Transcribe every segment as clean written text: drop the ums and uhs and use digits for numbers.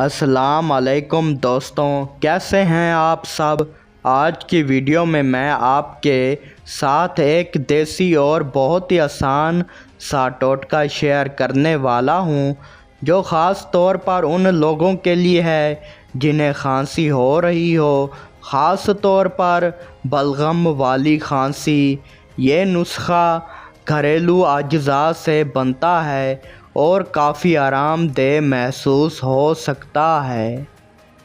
अस्सलाम वालेकुम दोस्तों, कैसे हैं आप सब। आज की वीडियो में मैं आपके साथ एक देसी और बहुत ही आसान सा टोटका शेयर करने वाला हूं, जो ख़ास तौर पर उन लोगों के लिए है जिन्हें खांसी हो रही हो, ख़ास तौर पर बलगम वाली खांसी। ये नुस्खा घरेलू अज्जा से बनता है और काफ़ी आरामदेह महसूस हो सकता है।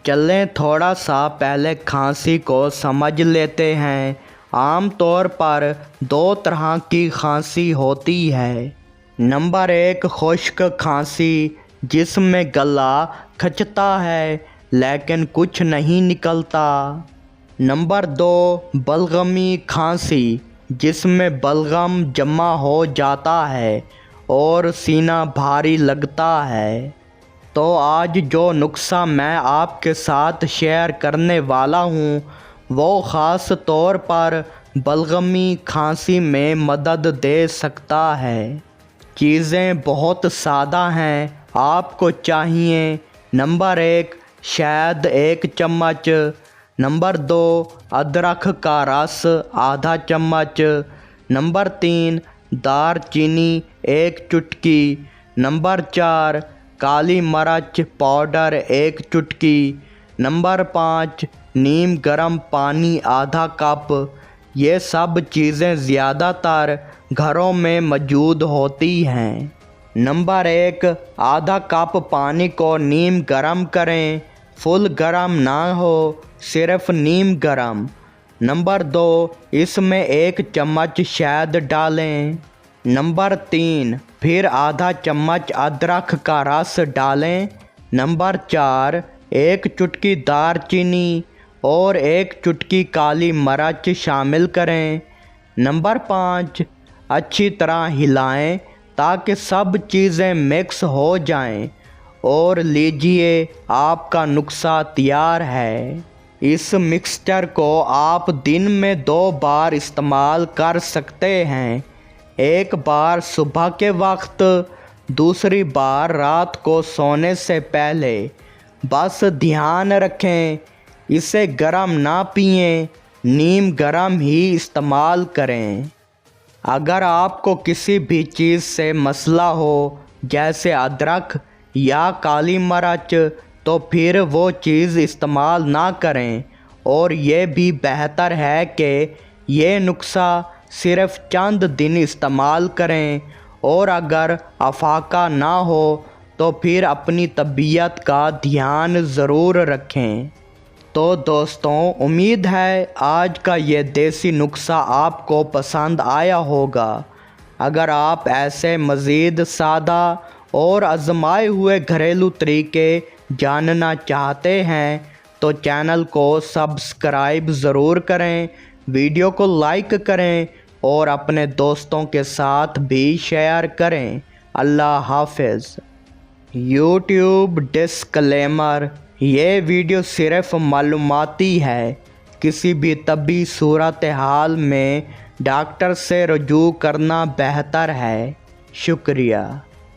चलें थोड़ा सा पहले खांसी को समझ लेते हैं। आम तौर पर दो तरह की खांसी होती है। नंबर 1 खुश्क खांसी, जिसमें गला खचता है लेकिन कुछ नहीं निकलता। नंबर 2 बलगमी खांसी, जिसमें बलगम जमा हो जाता है और सीना भारी लगता है। तो आज जो नुस्खा मैं आपके साथ शेयर करने वाला हूँ वो ख़ास तौर पर बलगमी खांसी में मदद दे सकता है। चीज़ें बहुत सादा हैं। आपको चाहिए नंबर 1 शहद 1 चम्मच, नंबर 2 अदरक का रस आधा चम्मच, नंबर 3 दारचीनी 1 चुटकी, नंबर 4 काली मिर्च पाउडर 1 चुटकी, नंबर 5 नीम गर्म पानी आधा कप। ये सब चीज़ें ज़्यादातर घरों में मौजूद होती हैं। नंबर 1 आधा कप पानी को नीम गर्म करें, फुल गर्म ना हो, सिर्फ नीम गर्म। नंबर 2 इसमें 1 चम्मच शहद डालें। नंबर 3 फिर आधा चम्मच अदरक का रस डालें। नंबर 4 1 चुटकी दारचीनी और 1 चुटकी काली मिर्च शामिल करें। नंबर 5 अच्छी तरह हिलाएं ताकि सब चीज़ें मिक्स हो जाएं और लीजिए आपका नुस्खा तैयार है। इस मिक्सचर को आप दिन में 2 बार इस्तेमाल कर सकते हैं, एक बार सुबह के वक्त, दूसरी बार रात को सोने से पहले। बस ध्यान रखें इसे गर्म ना पिएं, नीम गर्म ही इस्तेमाल करें। अगर आपको किसी भी चीज़ से मसला हो जैसे अदरक या काली मिर्च, तो फिर वो चीज़ इस्तेमाल ना करें। और ये भी बेहतर है कि ये नुस्खा सिर्फ चंद दिन इस्तेमाल करें और अगर अफाका ना हो तो फिर अपनी तबीयत का ध्यान ज़रूर रखें। तो दोस्तों, उम्मीद है आज का ये देसी नुस्खा आपको पसंद आया होगा। अगर आप ऐसे मज़ीद सादा और आजमाए हुए घरेलू तरीके जानना चाहते हैं तो चैनल को सब्सक्राइब ज़रूर करें, वीडियो को लाइक करें और अपने दोस्तों के साथ भी शेयर करें। अल्लाह हाफिज़। यूट्यूब डिस्क्लेमर, ये वीडियो सिर्फ मालूमाती है। किसी भी तबी सूरत हाल में डॉक्टर से रजू करना बेहतर है। शुक्रिया।